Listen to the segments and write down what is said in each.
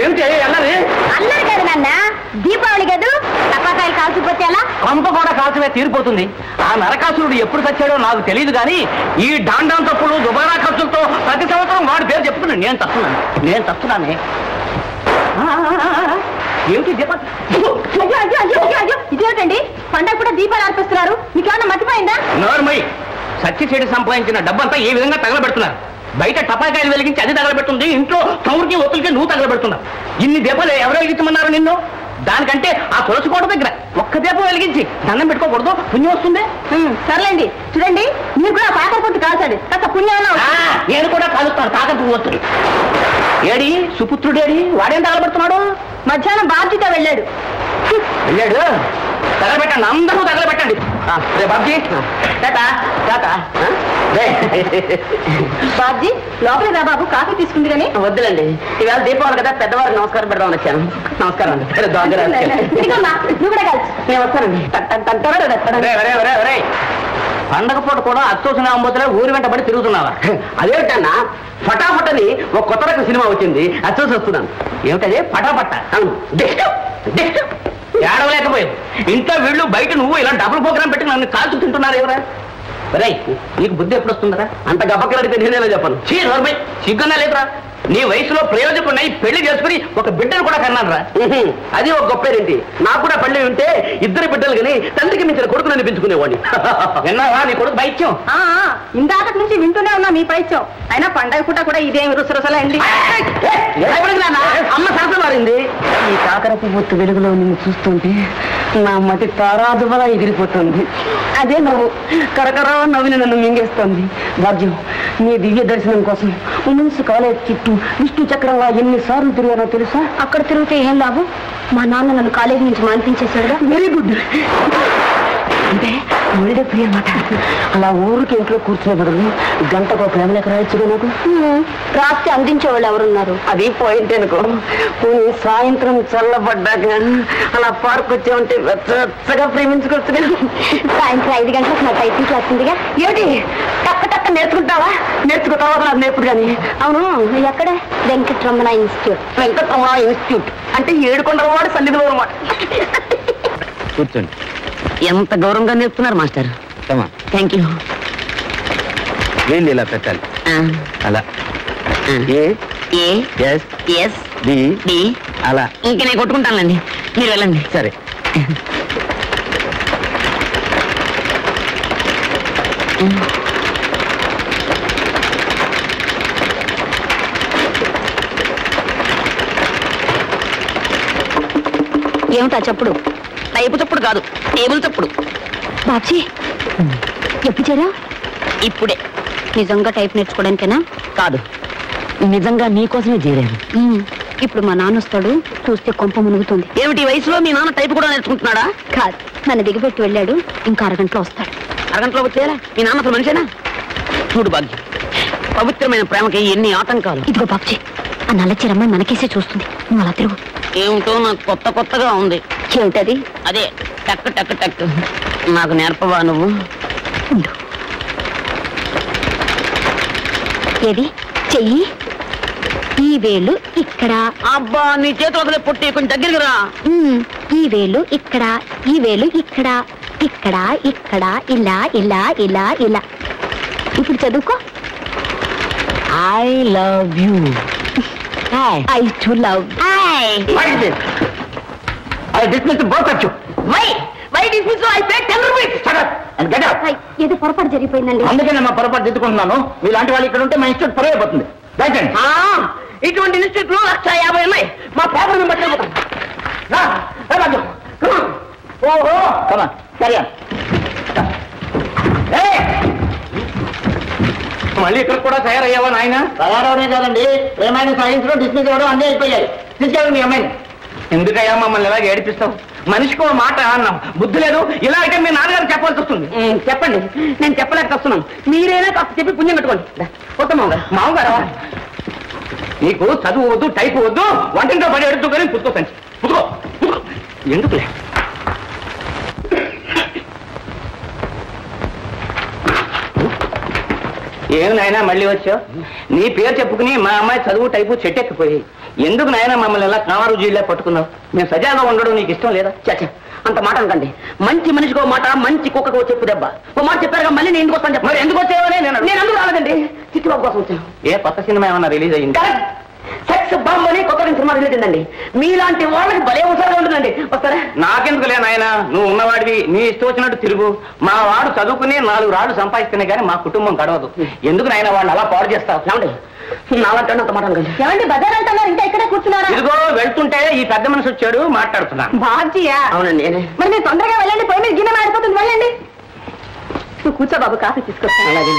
ఏంటి అల్లరి? అల్లరి కాదు నాన్న, దీపావళి కాదు, టపాకాయలు కాల్చిపోతే ఎలా? కొంప కూడా కాల్చమే తీరిపోతుంది. ఆ నరకాసురుడు ఎప్పుడు చచ్చాడో నాకు తెలియదు కానీ ఈ డాండాన్ తప్పులు దుబారా ఖర్చులతో ప్రతి సంవత్సరం వాడి పేరు చెప్పుకున్నాను. నేను తస్తున్నానే. ఏమిటి దీపం? ఇదేమిటండి, పండగ కూడా దీపాలు అర్పిస్తున్నారు, మీకేమన్నా మర్చిపోయిందా? నోర్మై, సచ్చి చెడు సంపాదించిన డబ్బంతా ఏ విధంగా తగలబెడుతున్నారు? బయట టపాకాయలు వెలిగించి అది తగలబెడుతుంది, ఇంట్లో చౌరికి ఒత్తులకి నువ్వు తగలబెడుతున్నావు. ఇన్ని దీపాలు ఎవరో వెలిగించమన్నారు నిన్ను? దానికంటే ఆ తులసి కోట దగ్గర ఒక్క దీపం వెలిగించి దండం పెట్టుకోకూడదు? పుణ్యం వస్తుంది. సర్లేండి, చూడండి మీరు కూడా కాకర పొట్టు కాల్చండి, కాస్త పుణ్యం. నేను కూడా కాలుస్తాను కాకర పువ్వు. ఏడి సుపుత్రుడేడి? వాడేం తగలబెడుతున్నాడు? మధ్యాహ్నం బాధ్యత వెళ్ళాడు. తగలబెట్టండి, అందరూ తగలబెట్టండి. బాబ్జీ బాబ్జీ లోపలే రా బాబు, కాఫీ తీసుకుంది కానీ. వద్దులండి, ఇవాళ దీపావళి కదా, పెద్దవారు నమస్కారం పెడదామని వచ్చాను. నమస్కారం అండి. నువ్వు కూడా కాల్చు. నేను వస్తానండి. పండగ పూట కూడా అచ్చోసిన అంబోతులే ఊరి వెంట పడి తిరుగుతున్నావా? అదేమిటన్నా, ఫటాఫట్ అని ఒక కొత్త రకం సినిమా వచ్చింది, అచ్చోసి వస్తున్నాను. ఏమిటది? ఫటాఫట్. ఏడవలేకపోయావు. ఇంట్లో వీళ్ళు బయట నువ్వు ఇలా డబుల్ ప్రోగ్రాం పెట్టి నన్ను కాల్చు తింటున్నారు ఎవరా? రై, నీకు బుద్ధి ఎప్పుడు వస్తుందరా? అంత గబ్బకలడితే నేనేలా చెప్పను. సిగ్గున్నా లేదురా? నీ వయసులో ప్రయోజకున్నాయి, పెళ్లి చేసుకుని ఒక బిడ్డను కూడా కన్నాను రా. అది ఒక గొప్పేంటి. నాకు కూడా పెళ్లి ఉంటే ఇద్దరు బిడ్డలు కానీ తండ్రికి మించిన కొడుకుని అనిపించుకునేవాడిని. విన్నావా నీ కొడుకు పైత్యం? ఇందాక నుంచి వింటూనే ఉన్నా మీ పైత్యం. అయినా పండగ పూట కూడా ఇదేమి రుసరుసలండి. అమ్మ సరస మారింది. ఈ కాకరపు బొత్తు వెలుగులో నిన్ను చూస్తుంటే నా మతి తారాదువల ఎగిరిపోతుంది. అదే నవ్వు కరకరా నవ్వుని నన్ను మింగేస్తోంది. భాగ్యం, నీ దివ్య దర్శనం కోసం ఉమెన్స్ కాలేజ్ చుట్టూ విష్ణు చక్రంగా ఎన్నిసార్లు తిరిగానో తెలుసా? అక్కడ తిరిగితే ఏం లాభం? మా నాన్న నన్ను కాలేజీ నుంచి మానిపించేశాడు. Very good. అంటే ఒళ్ళే ప్రియ అన్నమాట. అలా ఊరికి ఇంట్లో కూర్చునే బదులు గంటకు ప్రేమలేక రాయొచ్చుగా నాకు. రాస్తే అందించే వాళ్ళు ఎవరున్నారు? అది పాయింట్ అనుకో. సాయంత్రం చల్లబడ్డాక అలా పార్క్ వచ్చే ఉంటే వెచ్చగా ప్రేమించుకోవచ్చుగా. సాయంత్రం 5 గంటలకు నా టైపింగ్ క్లాస్ ఉందిగా. ఏమిటి టక్క టక్క నేర్చుకుంటావా? నేర్చుకుంటావా? నాకు నేర్పుడు కానీ. అవును, ఎక్కడ? వెంకటరమణ ఇన్స్టిట్యూట్. వెంకటరమణ ఇన్స్టిట్యూట్ అంటే ఏడుకొండల వాడు సన్నిధిలో అనమాట. కూర్చోండి. ఎంత గౌరవంగా నేర్పుతున్నారు మాస్టర్. Thank you. వీళ్ళు ఇలా పెట్టాలి అలా. అలా ఇంకా నేను కొట్టుకుంటానండి, మీరు వెళ్ళండి. సరే. ఏమిటా చప్పుడు? టైపు చప్పుడు కాదు, టేబుల్ చప్పుడు. బాబ్జీ, ఎప్పుడు చేరా? ఇప్పుడే. నిజంగా టైప్ నేర్చుకోవడానికేనా? కాదు, నిజంగా నీకోసమే చేరాను. ఇప్పుడు మా నాన్న వస్తాడు, చూస్తే కొంప మునుగుతుంది. ఏమిటి వయసులో మీ నాన్న టైపు కూడా నేర్చుకుంటున్నాడా? కాదు, నన్ను దిగబెట్టి వెళ్ళాడు, ఇంకా అరగంటలో వస్తాడు. అరగంటలో వచ్చేయాలా? మీ నాన్న అసలు మనిషేనా? చూడు భాగ్యం, పవిత్రమైన ప్రేమకి ఎన్ని ఆటంకాలు. ఇదిగో బాబ్జీ, ఆ నల్ల చీరమ్మాయి మనకేసే చూస్తుంది, నువ్వు అలా తిరుగు. ఏమిటో నాకు కొత్తగా ఉంది. ఏమిటది? అదే టక్ టక్ టక్. నాకు నేర్పవా నువ్వు? ఏది చెయ్యి? ఈ వేలు ఇక్కడ. అబ్బా, నీ చేతులు వదిలే పుట్టి కొంచెం దగ్గరికి రా. ఈ వేలు ఇక్కడ, ఈ వేలు ఇక్కడ, ఇక్కడ ఇక్కడ, ఇలా ఇలా ఇలా ఇలా. ఇప్పుడు చదువుకో. I love you. I too love. What is this? I dismiss both of you. Why dismiss you? I paid 10 rupees. Shut up and get out. ఏదో పొరపాటు జరిగిపోయిందండి. అందుకే నేను పొరపాటు తెచ్చుకుంటున్నాను. మీలాంటి వాళ్ళు ఇక్కడ ఉంటే మా ఇన్స్టిట్యూట్ పరైపోతుంది. ఇటువంటి ఇన్స్టిట్యూట్లు 150 ఉన్నాయి. మా పేపర్ మేము పట్టుకెళ్ళిపోతాం. ఓహో, సరే. మళ్ళీ ఇక్కడ కూడా తయారయ్యావా నాయన? తయారవనే కాదండి, ఏమైనా సైన్స్ లో డిస్మిస్ అవ్వడం అన్నీ అయిపోయాయి. తీసుకెళ్ళండి మీ అమ్మాయిని. ఎందుకయ్యా మమ్మల్ని ఇలాగ ఏడిపిస్తావు? మనిషికి ఓ మాట అన్నాం, బుద్ధి లేదు. ఇలా అయితే మీ నాన్నగారు చెప్పాల్సి వస్తుంది. చెప్పండి, నేను చెప్పలేక వస్తున్నాను. మీరైనా కాస్త చెప్పి పుణ్యం పెట్టుకోండి. కొత్త మామగారా, నీకు చదువు వద్దు, టైపు వద్దు, వంటింట్లో పడి ఎడుతూ కానీ పుట్టుకో సంచి పుట్టుకో. ఎందుకులే. ఏం నాయనా మళ్ళీ వచ్చావు? నీ పేరు చెప్పుకుని మా అమ్మాయి చదువు టైపు చెట్టెక్కిపోయి ఎందుకు నాయనా మమ్మల్ని ఎలా కామారు జీళ్ళ పట్టుకున్నావు? మేము సజాగా ఉండడం నీకు ఇష్టం లేదా? చచ్చా అంత మాట అనకండి. మంచి మనిషికి ఓ మాట, మంచి కుక్కకు చెప్పు దెబ్బ. ఓ మాట చెప్పారుగా, మళ్ళీ నేను ఎందుకు వస్తాను చెప్ప. మరి ఎందుకు వచ్చావని నేను అందుకు రాలేదండి, చిట్టిబాబు కోసం వచ్చాను. ఏ కొత్త సినిమా ఏమన్నా రిలీజ్ అయ్యింది? సెక్స్ బాంబ్ అని కొత్త సినిమా రిలీజ్ అయిందండి. మీలాంటి వాళ్ళకి భలే ఉత్సాహంగా ఉంటుందండి. వస్తారా? నాకెందుకు లే నాయనా, నువ్వు ఉన్నవాడివి, నీ ఇష్టం వచ్చినట్టు తిరుగు. మా వాడు చదువుకుని 4 రాళ్ళు సంపాదిస్తేనే కానీ మా కుటుంబం గడవదు. ఎందుకు నాయనా వాళ్ళు అలా పాడు చేస్తావు? ఏమండి నాలంటే అంత మాట అనకండి. ఏమండి బజార్ అంటున్నారు, ఇంకా ఇక్కడే కూర్చున్నారా? ఇదిగో వెళ్తుంటే ఈ పెద్ద మనిషి వచ్చాడు, మాట్లాడుతున్నాను. బాధ్యా? అవునండి నేనే. మరి మీరు తొందరగా వెళ్ళండి, పోయి మీరు గిన్నె మాడిపోతుంది, వెళ్ళండి. నువ్వు కూర్చో బాబు, కాఫీ తీసుకొస్తాను. అలాగే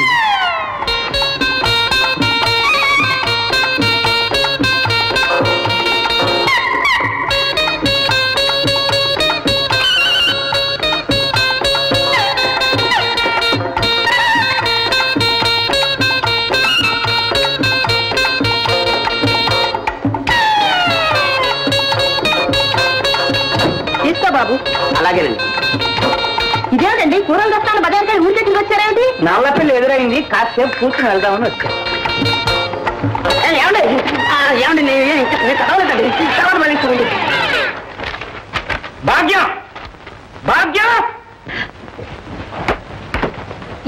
బాబు. అలాగేనండి. ఇదేమిటండి కూరలు తెస్తాను బజార్కి ఊరికే కింద వచ్చారేమిటి? నల్లపిల్లి ఎదురైంది, కాసేపు కూర్చుని వెళ్దామని వచ్చాను. ఏమండి ఏమండి నేను చదవలేదండి, తర్వాత మళ్ళీ చూడండి. భాగ్యం భాగ్యం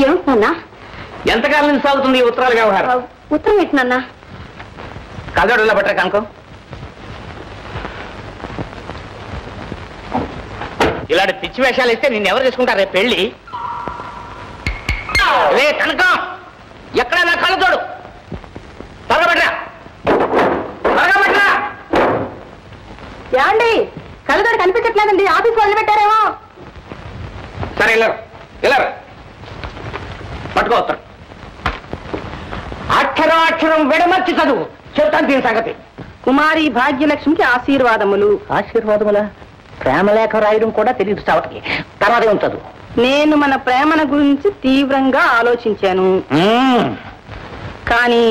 ఏమిటన్నా? ఎంతకాలం నుంచి సాగుతుంది ఈ ఉత్తరాల వ్యవహారం? ఉత్తరం ఎట్టినన్నా? కదడులా పట్ట కనుకో. ఇలాంటి పిచ్చి వేషాలు ఇస్తే నిన్ను ఎవరు చేసుకుంటారు రేపు పెళ్లి? రే కనకం, ఎక్కడ నా కళ్ళ తోడు తగబడ్రా తగబడ్రా. ఏమండి కళ్ళతోడు కనిపించట్లేదండి, ఆఫీస్ వాళ్ళు పెట్టారేమో. సరే వెళ్ళరు వెళ్ళరు, పట్టుకోవస్తారు. అక్షరం అక్షరం విడమర్చి చదువు, చెప్తాను దీని సంగతి. కుమారి భాగ్యలక్ష్మికి ఆశీర్వాదములు. ఆశీర్వాదములా? ప్రేమలేఖ రాయడం కూడా తెలియదు చావటికి. తర్వాత ఏం చదువు? నేను మన ప్రేమల గురించి తీవ్రంగా ఆలోచించాను, కానీ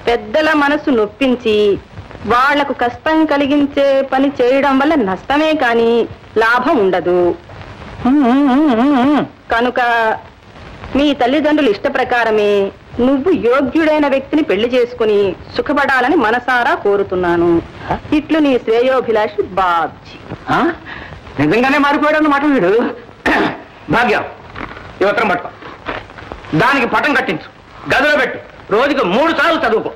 పెద్దల మనసు నొప్పించి వాళ్లకు కష్టం కలిగించే పని చేయడం వల్ల నష్టమే కాని లాభం ఉండదు. కనుక మీ తల్లిదండ్రులు ఇష్ట ప్రకారమే నువ్వు యోగ్యుడైన వ్యక్తిని పెళ్లి చేసుకుని సుఖపడాలని మనసారా కోరుతున్నాను. ఇట్లు నీ శ్రేయోభిలాషి బాబ్జీ. నిజంగానే మారిపోయాడు అన్నమాట వీడు. భాగ్యం, ఈ ఉత్తరం పట్టుకో, దానికి పటం కట్టించు, గదిలో పెట్టు, రోజుకు 3 సార్లు చదువుకో.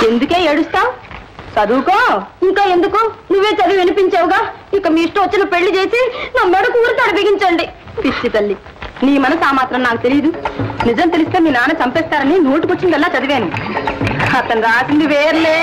ఎందుకే ఏడుస్తావు? చదువుకో. ఇంకా ఎందుకు? నువ్వే చదివి వినిపించావుగా, ఇక మీ ఇష్టం వచ్చిన పెళ్లి చేసి నా మెడకు ఊరితాడు బిగించండి. పిచ్చి తల్లి, నీ మనసు ఆ మాత్రం నాకు తెలియదు. నిజం తెలిస్తే మీ నాన్న చంపేస్తారని నోటుకొచ్చిందల్లా చదివాను. అతను రాసింది వేర్లే.